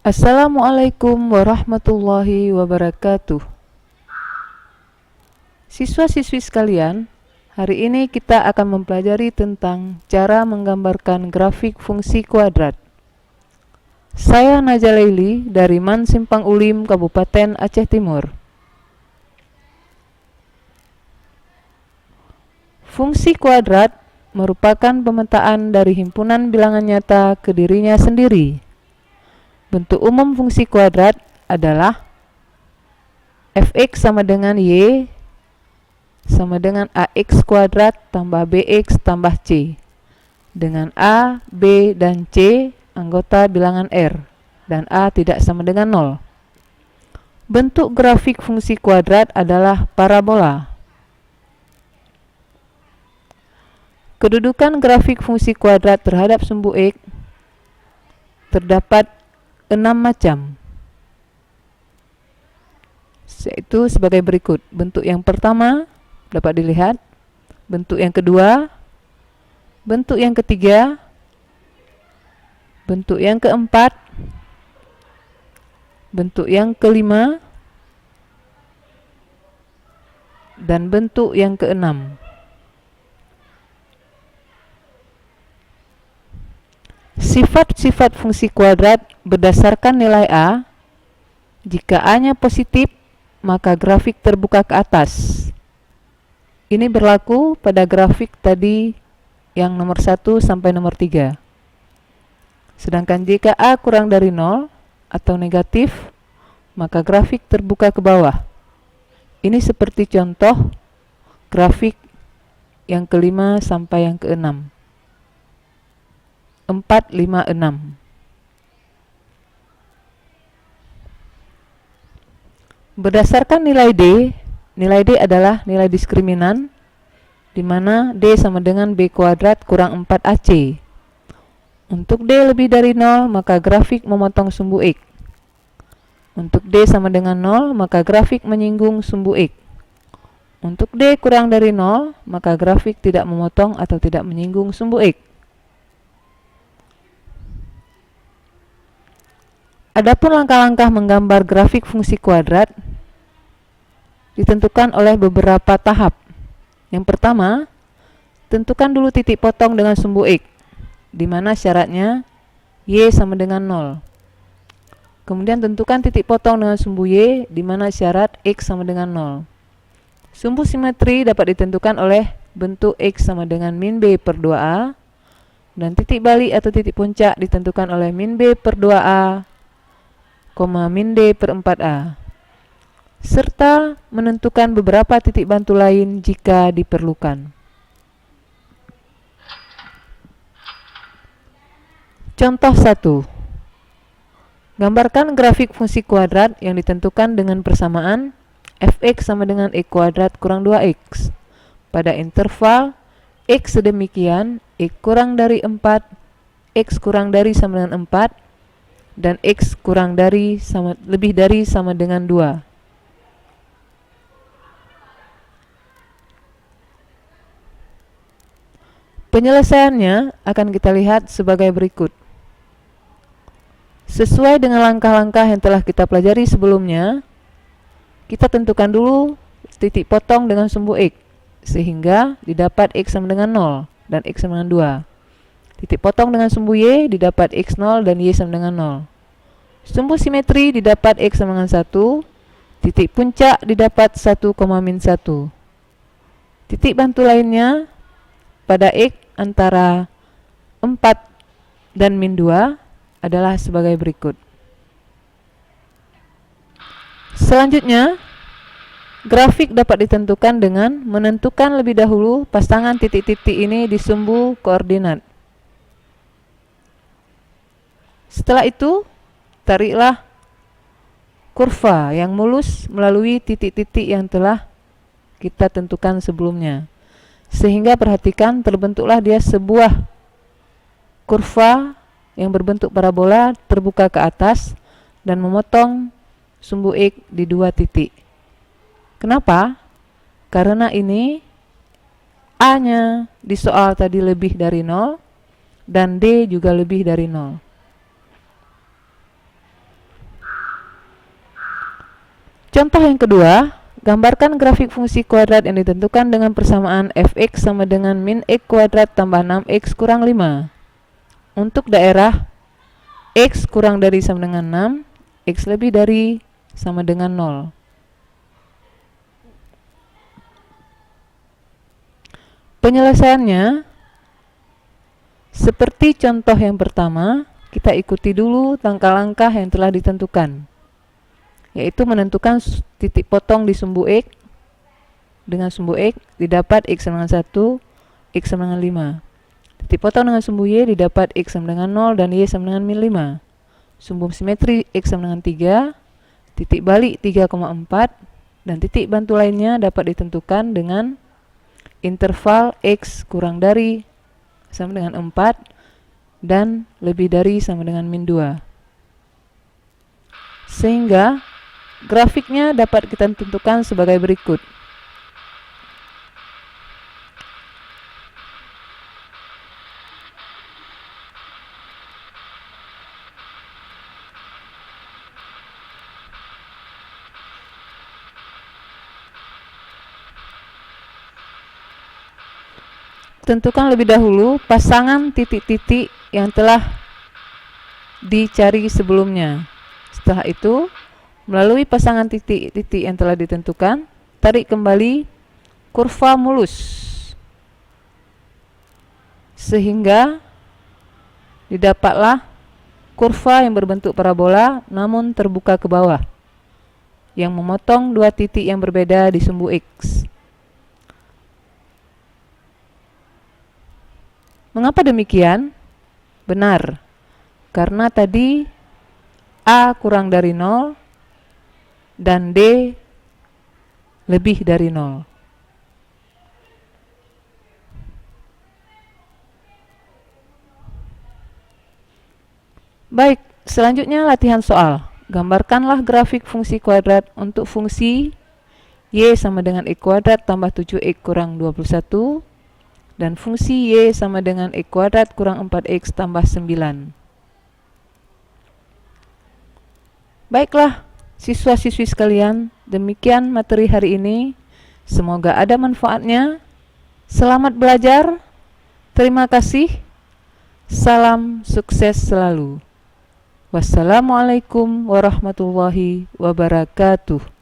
Assalamualaikum warahmatullahi wabarakatuh. Siswa-siswi sekalian, hari ini kita akan mempelajari tentang cara menggambarkan grafik fungsi kuadrat. Saya Najah Laili dari Man Simpang Ulim, Kabupaten Aceh Timur. Fungsi kuadrat merupakan pemetaan dari himpunan bilangan nyata ke dirinya sendiri. Bentuk umum fungsi kuadrat adalah fx sama dengan y sama dengan ax kuadrat tambah bx tambah c, dengan a, b, dan c anggota bilangan r, dan a tidak sama dengan 0. Bentuk grafik fungsi kuadrat adalah parabola. Kedudukan grafik fungsi kuadrat terhadap sumbu x terdapat 6 macam, yaitu sebagai berikut. Bentuk yang pertama dapat dilihat, bentuk yang kedua, bentuk yang ketiga, bentuk yang keempat, bentuk yang kelima, dan bentuk yang keenam. Sifat-sifat fungsi kuadrat berdasarkan nilai A. Jika A-nya positif, maka grafik terbuka ke atas. Ini berlaku pada grafik tadi yang nomor 1 sampai nomor 3. Sedangkan jika A kurang dari 0 atau negatif, maka grafik terbuka ke bawah. Ini seperti contoh grafik yang kelima sampai yang keenam. 4, 5, 6. Berdasarkan nilai D adalah nilai diskriminan, di mana D sama dengan B kuadrat kurang 4AC. Untuk D lebih dari 0, maka grafik memotong sumbu X. Untuk D sama dengan 0, maka grafik menyinggung sumbu X. Untuk D kurang dari 0, maka grafik tidak memotong atau tidak menyinggung sumbu X. Adapun langkah-langkah menggambar grafik fungsi kuadrat ditentukan oleh beberapa tahap. Yang pertama, tentukan dulu titik potong dengan sumbu X, di mana syaratnya Y sama dengan 0. Kemudian tentukan titik potong dengan sumbu Y, di mana syarat X sama dengan 0. Sumbu simetri dapat ditentukan oleh bentuk X sama dengan min B per 2A, dan titik balik atau titik puncak ditentukan oleh min B per 2A, min D per 4A, serta menentukan beberapa titik bantu lain jika diperlukan. Contoh 1. Gambarkan grafik fungsi kuadrat yang ditentukan dengan persamaan fx sama dengan x kuadrat kurang 2x pada interval x sedemikian x kurang dari 4, x kurang dari sama dengan 4, dan x kurang dari lebih dari sama dengan 2. Penyelesaiannya akan kita lihat sebagai berikut. Sesuai dengan langkah-langkah yang telah kita pelajari sebelumnya, kita tentukan dulu titik potong dengan sumbu x, sehingga didapat x sama dengan 0 dan x sama dengan 2. Titik potong dengan sumbu y didapat x0 dan y sama dengan 0. Sumbu simetri didapat x sama dengan 1. Titik puncak didapat 1, min 1. Titik bantu lainnya pada x antara 4 dan min 2 adalah sebagai berikut. Selanjutnya, grafik dapat ditentukan dengan menentukan lebih dahulu pasangan titik-titik ini di sumbu koordinat. Setelah itu, tariklah kurva yang mulus melalui titik-titik yang telah kita tentukan sebelumnya. Sehingga perhatikan terbentuklah dia sebuah kurva yang berbentuk parabola terbuka ke atas dan memotong sumbu X di 2 titik. Kenapa? Karena ini A-nya di soal tadi lebih dari 0 dan D juga lebih dari 0. Contoh yang kedua, gambarkan grafik fungsi kuadrat yang ditentukan dengan persamaan fx sama dengan min x kuadrat tambah 6x kurang 5. Untuk daerah x kurang dari sama dengan 6, x lebih dari sama dengan 0. Penyelesaiannya seperti contoh yang pertama, kita ikuti dulu langkah-langkah yang telah ditentukan, yaitu menentukan titik potong di sumbu x dengan sumbu x didapat x sama dengan 1, x sama dengan 5. Titik potong dengan sumbu y didapat x sama dengan 0 dan y sama dengan min 5. Sumbu simetri x sama dengan 3, titik balik 3,4, dan titik bantu lainnya dapat ditentukan dengan interval x kurang dari sama dengan 4 dan lebih dari sama dengan min 2. Sehingga grafiknya dapat kita tentukan sebagai berikut. Tentukan lebih dahulu pasangan titik-titik yang telah dicari sebelumnya. Setelah itu, melalui pasangan titik-titik yang telah ditentukan, tarik kembali kurva mulus sehingga didapatlah kurva yang berbentuk parabola namun terbuka ke bawah, yang memotong dua titik yang berbeda di sumbu x. Mengapa demikian? Benar, karena tadi A kurang dari 0 dan D lebih dari 0. Baik, selanjutnya latihan soal. Gambarkanlah grafik fungsi kuadrat untuk fungsi y sama dengan x kuadrat tambah 7x kurang 21 dan fungsi y sama dengan x kuadrat kurang 4x tambah 9. Baiklah, siswa-siswi sekalian, demikian materi hari ini. Semoga ada manfaatnya. Selamat belajar. Terima kasih. Salam sukses selalu. Wassalamualaikum warahmatullahi wabarakatuh.